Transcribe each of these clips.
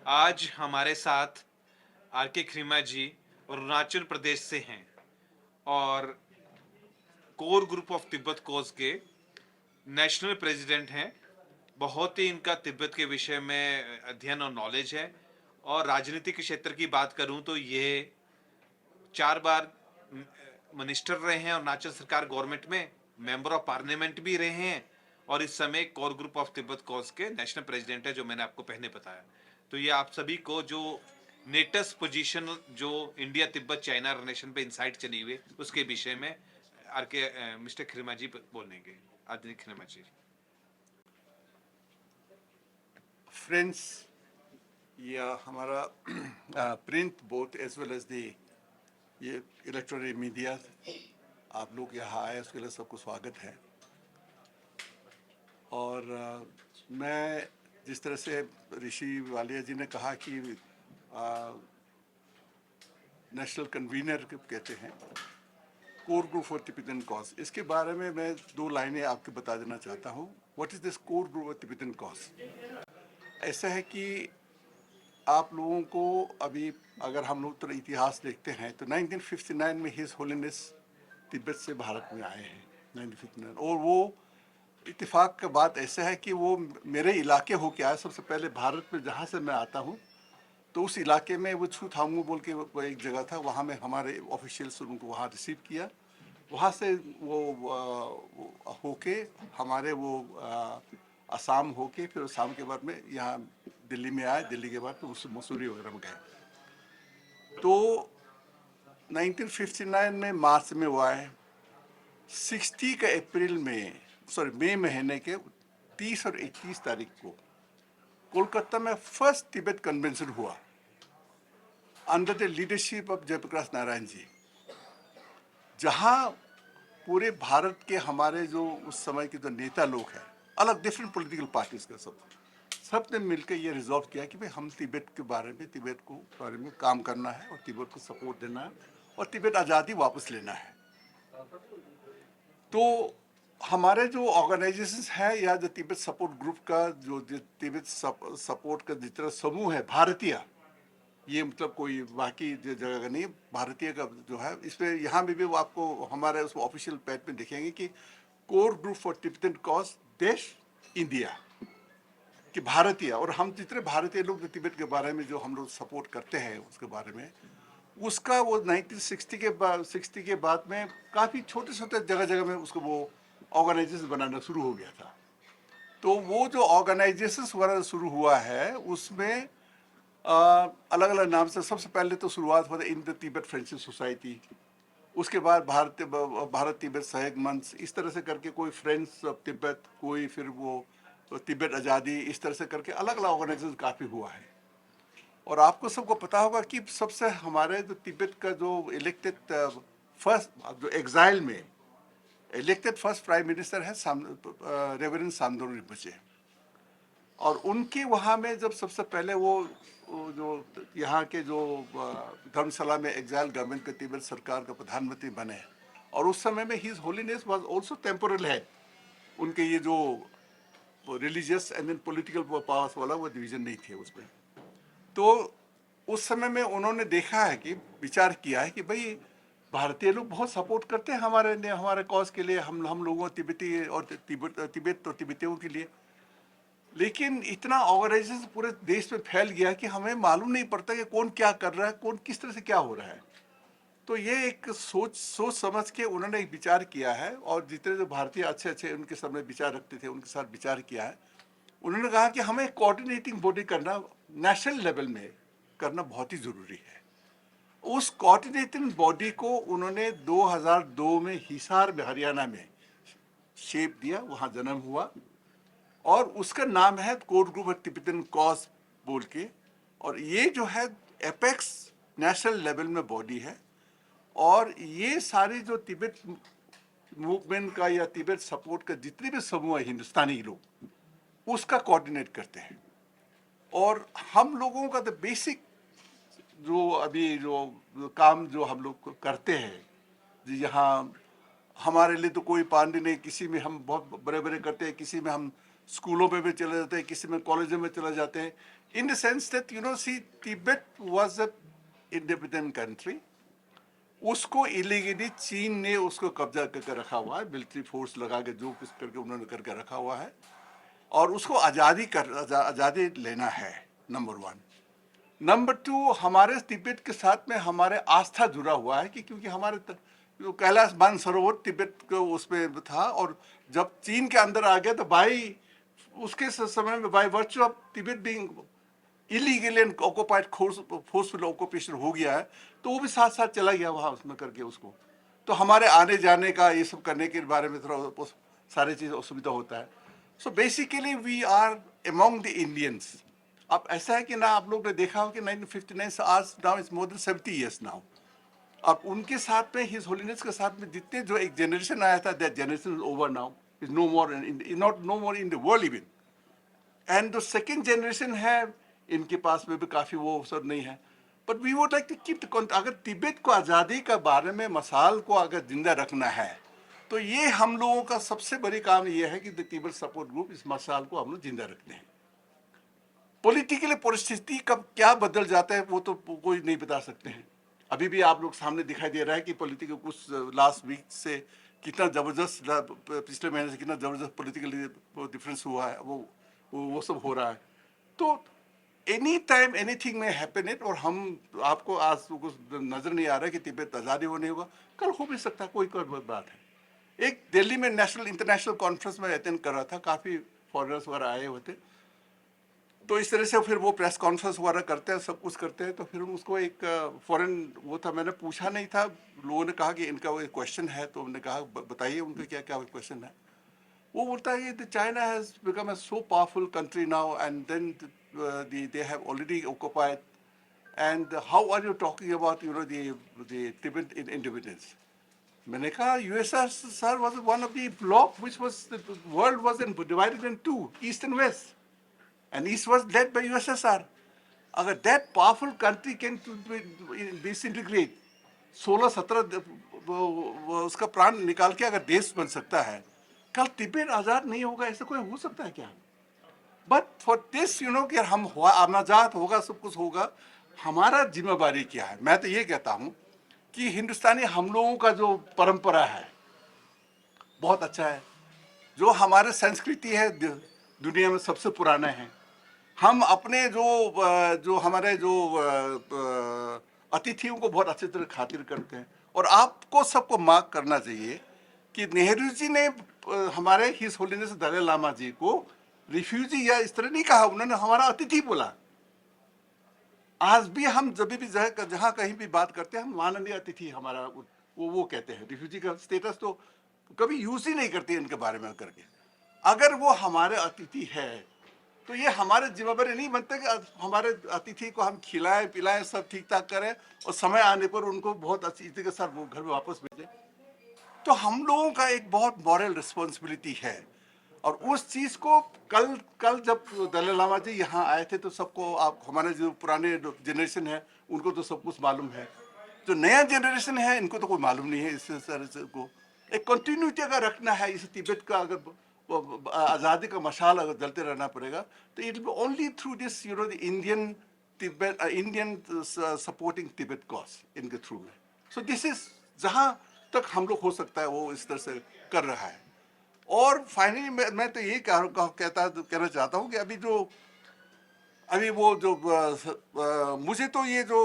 आज हमारे साथ आर के खरीमा जी अरुणाचल प्रदेश से हैं और कोर ग्रुप ऑफ तिब्बत कोज के नेशनल प्रेसिडेंट हैं। बहुत ही इनका तिब्बत के विषय में अध्ययन और नॉलेज है। और राजनीति के क्षेत्र की बात करूं तो ये 4 बार मिनिस्टर रहे हैं अरुणाचल सरकार गवर्नमेंट में, मेंबर ऑफ पार्लियामेंट भी रहे हैं और इस समय core group of Tibet cause के नेशनल प्रेसिडेंट है, जो मैंने आपको पहले बताया। तो ये आप सभी को जो नेटेस्ट पोजीशन जो इंडिया तिब्बत चाइना रिलेशन पे इंसाइट चली हुई उसके विषय में आर के मिस्टर खिरमा जी बोलेंगे। आदरणीय खिरमा जी। फ्रेंड्स, यह हमारा print both as well as the ये इलेक्ट्रॉनिक मीडिया, आप लोग यहाँ आए उसके लिए सबको स्वागत है। और मैं जिस तरह से ऋषि वालिया जी ने कहा कि नेशनल कन्वीनर कहते हैं core group for Tibetan cause, इसके बारे में मैं 2 लाइनें आपको बता देना चाहता हूँ। What is this core group of Tibetan cause? ऐसा है कि आप लोगों को अभी अगर हम लोग तो इतिहास देखते हैं तो 1959 में हिज होलीनेस तिब्बत से भारत में आए हैं 1959। और वो इत्तेफाक का बात ऐसा है कि वो मेरे इलाके होके आया। सबसे पहले भारत में जहाँ से मैं आता हूँ तो उस इलाके में वो छूथामू बोल के वो एक जगह था, वहाँ में हमारे ऑफिशियल्स उनको वहाँ रिसीव किया। वहाँ से वो होके हमारे वो असम होके फिर असम के बाद में यहाँ दिल्ली में आए। दिल्ली के बाद तो उस मसूरी वगैरह में गए। तो 1959 में मार्च में वो आए। 60 का अप्रैल में मई महीने के 30 और 31 तारीख को कोलकाता में फर्स्ट तिब्बत कन्वेंशन हुआ under the leadership of Jayaprakash Narayan ji, जहाँ पूरे भारत के हमारे जो उस समय के जो नेता लोग हैं, अलग डिफरेंट पॉलिटिकल पार्टीज का सब ने मिलकर ये रिजॉल्व किया कि भाई हम तिब्बत के बारे में काम करना है और तिब्बत को सपोर्ट देना है और तिब्बत आज़ादी वापस लेना है। तो हमारे जो ऑर्गेनाइजेशंस है या जो तिब्बत सपोर्ट ग्रुप का जो तिब्बत सपोर्ट का जितना समूह है भारतीय, ये मतलब कोई बाकी जगह का नहीं, भारतीय का जो है, इसमें यहाँ भी वो आपको हमारे उस ऑफिशियल पेज में देखेंगे कि core group for Tibetan cause देश इंडिया कि भारतीय। और हम जितने भारतीय लोग तिब्बत के बारे में जो हम लोग सपोर्ट करते हैं उसके बारे में, उसका वो 1960 के बाद में काफ़ी छोटे छोटे जगह जगह में उसको वो ऑर्गेनाइजेशन बनाना शुरू हो गया था। तो वो जो ऑर्गेनाइजेशन वगैरह शुरू हुआ है उसमें अलग अलग नाम से सबसे पहले तो शुरुआत हुआ था in the Tibet friendship society. उसके बाद भारत तिब्बत सहयोग मंच, इस तरह से करके कोई फ्रेंड्स ऑफ तिब्बत, कोई फिर वो तिब्बत आज़ादी, इस तरह से करके अलग अलग ऑर्गेनाइजेशन काफ़ी हुआ है। और आपको सबको पता होगा कि सबसे हमारे जो तिब्बत का जो इलेक्टेड फर्स्ट जो एग्जाइल में इलेक्टेड फर्स्ट प्राइम मिनिस्टर है रेवरेंड सामदोन रिम्पोचे। और उनके वहाँ में जब सबसे पहले वो जो यहाँ के जो धर्मशाला में एग्जाइल गवर्नमेंट के तिब्बत सरकार का प्रधानमंत्री बने, और उस समय में his holiness was also temporal head. उनके ये जो religious and then political powers वाला वो डिवीजन नहीं थे उसमें। तो उस समय में उन्होंने देखा है कि विचार किया है कि भाई भारतीय लोग बहुत सपोर्ट करते हैं हमारे कॉज के लिए, हम लोगों तिब्बती और तिब्बत और तिब्बतियों के लिए। लेकिन इतना ऑर्गेनाइजेशन पूरे देश में फैल गया कि हमें मालूम नहीं पड़ता कि कौन क्या कर रहा है, कौन किस तरह से क्या हो रहा है। तो ये एक सोच समझ के उन्होंने एक विचार किया है, और जितने जो भारतीय अच्छे अच्छे उनके सामने विचार रखते थे उनके साथ विचार किया है। उन्होंने कहा कि हमें कोऑर्डिनेटिंग बॉडी करना नेशनल लेवल में करना बहुत ही ज़रूरी है। उस कोऑर्डिनेटिंग बॉडी को उन्होंने 2002 में हिसार में हरियाणा में शेप दिया, वहाँ जन्म हुआ, और उसका नाम है core group of Tibetan cause बोल के। और ये जो है एपेक्स नेशनल लेवल में बॉडी है, और ये सारे जो तिब्बत मूवमेंट का या तिब्बत सपोर्ट का जितने भी समूह है हिंदुस्तानी लोग उसका कोऑर्डिनेट करते हैं। और हम लोगों का तो बेसिक जो अभी जो काम जो हम लोग करते हैं, यहाँ हमारे लिए तो कोई पांडे नहीं, किसी में हम बहुत बड़े बड़े करते हैं, किसी में हम स्कूलों में भी चले जाते हैं, किसी में कॉलेजों में चले जाते हैं। In the sense that you know see Tibet was a independent country, उसको इलीगली चीन ने उसको कब्जा करके रखा हुआ है, मिलिट्री फोर्स लगा के जो कुछ करके उन्होंने करके रखा हुआ है, और उसको आज़ादी लेना है, नंबर वन। नंबर टू, हमारे तिब्बत के साथ में हमारे आस्था जुड़ा हुआ है कि क्योंकि हमारे जो कैलाश मानसरोवर तिब्बत को उसमें था, और जब चीन के अंदर आ गया तो बाई उसके समय में by virtue of Tibet being illegal and occupied forceful occupation हो गया है, तो वो भी साथ साथ चला गया वहाँ उसमें करके उसको। तो हमारे आने जाने का ये सब करने के बारे में थोड़ा सारी चीज़ असुविधा होता है। So basically we are among the Indians. अब ऐसा है कि ना, आप लोग ने देखा हो कि 1959 से आज now is more than 70 years now. अब उनके साथ में हिज होलीनेस के साथ में जितने जो एक जनरेशन आया था, that generation is over now, is no more not no more in the world even. And जो सेकेंड जनरेशन है, इनके पास में भी काफ़ी वो सब नहीं है। But we would like to keep the, अगर तिब्बत को आज़ादी के बारे में मसाल को अगर जिंदा रखना है, तो ये हम लोगों का सबसे बड़ी काम ये है कि द तिब्बत सपोर्ट ग्रुप इस मसाल को हम लोग जिंदा रखते हैं। पॉलिटिकली परिस्थिति कब क्या बदल जाता है वो तो कोई नहीं बता सकते हैं। अभी भी आप लोग सामने दिखाई दे रहा है कि पॉलिटिकल कुछ लास्ट वीक से कितना ज़बरदस्त, पिछले महीने से कितना ज़बरदस्त पॉलिटिकली डिफरेंस हुआ है, वो सब हो रहा है। तो एनी टाइम एनीथिंग में हैपन इट, और हम आपको आज कुछ नज़र नहीं आ रहा है कि तिब्बत आज़ादी हो नहीं होगा, कल हो भी सकता है, कोई बात है। एक दिल्ली में नेशनल इंटरनेशनल कॉन्फ्रेंस में अटेंड कर रहा था, काफ़ी फॉरेनर्स वगैरह आए हुए थे। तो इस तरह से फिर वो प्रेस कॉन्फ्रेंस वगैरह करते हैं, सब कुछ करते हैं। तो फिर उसको एक फॉरेन वो था, मैंने पूछा नहीं था, लोगों ने कहा कि इनका वो क्वेश्चन है, तो उन्होंने कहा बताइए उनका क्या क्या क्वेश्चन है। वो बोलता है कि China has become a so powerful country now, and then they have already occupied, and how are you talking about you know the Tibet independence. मैंने कहा USSR was one of the block which was the world was divided into, east and west, and East was led by USSR. अगर that powerful country can disintegrate, 16-17 उसका प्राण निकाल के अगर देश बन सकता है, कल तिब्बत आज़ाद नहीं होगा, ऐसा कोई हो सकता है क्या? But for this you know कि हम आज़ाद होगा, सब कुछ होगा, हमारा जिम्मेवारी क्या है? मैं तो ये कहता हूँ कि हिंदुस्तानी हम लोगों का जो परंपरा है बहुत अच्छा है, जो हमारे संस्कृति है दुनिया में सबसे पुराना है। हम अपने जो हमारे जो अतिथियों को बहुत अच्छी तरह खातिर करते हैं, और आपको सबको मार्क करना चाहिए कि नेहरू जी ने हमारे हिज होलीनेस दलाई लामा जी को रिफ्यूजी या इस तरह नहीं कहा, उन्होंने हमारा अतिथि बोला। आज भी हम जब भी जहाँ कहीं भी बात करते हैं, हम माननीय अतिथि हमारा वो कहते हैं। रिफ्यूजी का स्टेटस तो कभी यूज ही नहीं करते इनके बारे में करके। अगर वो हमारे अतिथि है तो ये हमारे जिम्मेवारी नहीं बनते कि हमारे अतिथि को हम खिलाएं पिलाएं, सब ठीक ठाक करें, और समय आने पर उनको बहुत अच्छी तरीके के साथ वो घर में वापस भेजें। तो हम लोगों का एक बहुत मॉरल रिस्पॉन्सिबिलिटी है, और उस चीज़ को कल जब दलाई लामा जी यहाँ आए थे तो सबको, आप हमारे जो पुराने जनरेशन है उनको तो सब कुछ मालूम है, जो नया जनरेशन है इनको तो कोई मालूम नहीं है। इस तरह से को एक कंटिन्यूटी अगर रखना है, इस तिब्बत का अगर आज़ादी का मशाल अगर जलते रहना पड़ेगा, तो it will be only through this you know the Indian Tibet Indian supporting Tibet cause इनके थ्रू में। सो दिस इज जहाँ तक हम लोग हो सकता है वो इस तरह से कर रहा है। और फाइनली मैं तो ये कहना चाहता हूँ कि अभी वो जो मुझे तो ये जो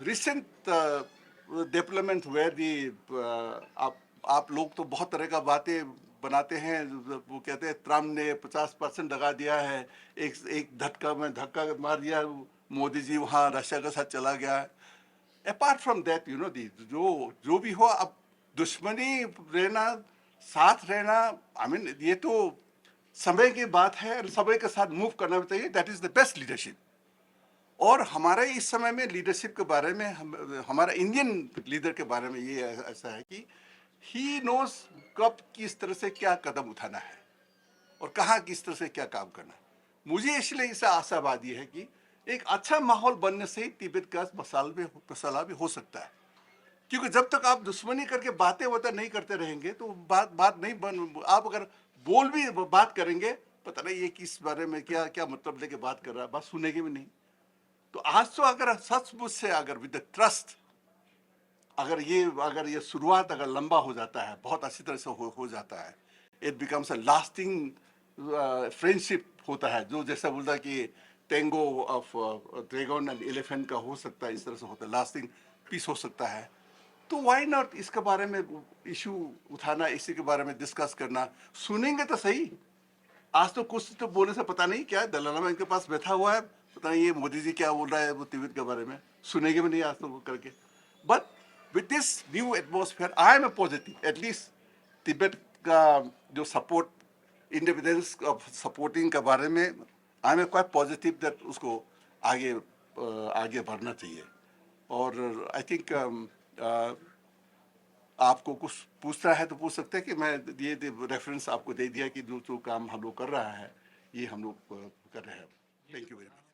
रिसेंट डेवलपमेंट हुए दी, आप लोग तो बहुत तरह का बातें बनाते हैं, वो कहते हैं ट्रम्प ने 50% लगा दिया है, एक धक्का मार दिया, मोदी जी वहाँ रशिया के साथ चला गया। Apart from that you know the जो भी हो, अब दुश्मनी रहना, साथ रहना, आई मीन ये तो समय की बात है, समय के साथ मूव करना चाहिए। That is the best leadership. और हमारे इस समय में लीडरशिप के बारे में हमारा इंडियन लीडर के बारे में ये ऐसा है कि ही नोज कब किस तरह से क्या कदम उठाना है और कहाँ किस तरह से क्या काम करना है। मुझे इसलिए इससे आशावादी है कि एक अच्छा माहौल बनने से ही तिब्बत का मसाला भी हो सकता है। क्योंकि जब तक आप दुश्मनी करके बातें नहीं करते रहेंगे तो बात नहीं आप अगर बोल भी बात करेंगे पता नहीं ये किस बारे में क्या क्या मतलब लेके बात कर रहा है, बात सुनेगी भी नहीं। तो आज तो अगर सचमुच से अगर विद द ट्रस्ट अगर ये शुरुआत अगर लंबा हो जाता है, बहुत अच्छी तरह से हो जाता है, it becomes a lasting friendship होता है, जो जैसा बोलता है कि Tengo of dragon and elephant का हो सकता है, इस तरह से होता है, लास्टिंग पीस हो सकता है। तो व्हाई नॉट इसके बारे में इशू उठाना, इसी के बारे में डिस्कस करना, सुनेंगे तो सही। आज तो कुछ तो बोलने से पता नहीं क्या है, दलाला इनके पास बैठा हुआ है, पता नहीं ये मोदी जी क्या बोल रहा है वो तिब्बत के बारे में, सुनेंगे भी नहीं आज तो वो करके। But with this new atmosphere I am a positive, at least Tibet का जो सपोर्ट इंडिपेंडेंस ऑफ सपोर्टिंग के बारे में I am a quite positive that उसको आगे आगे बढ़ना चाहिए। और आई थिंक आपको कुछ पूछना है तो पूछ सकते हैं कि मैं ये रेफरेंस आपको दे दिया कि जो जो काम हम लोग कर रहा है ये हम लोग कर रहे हैं। Thank you very much.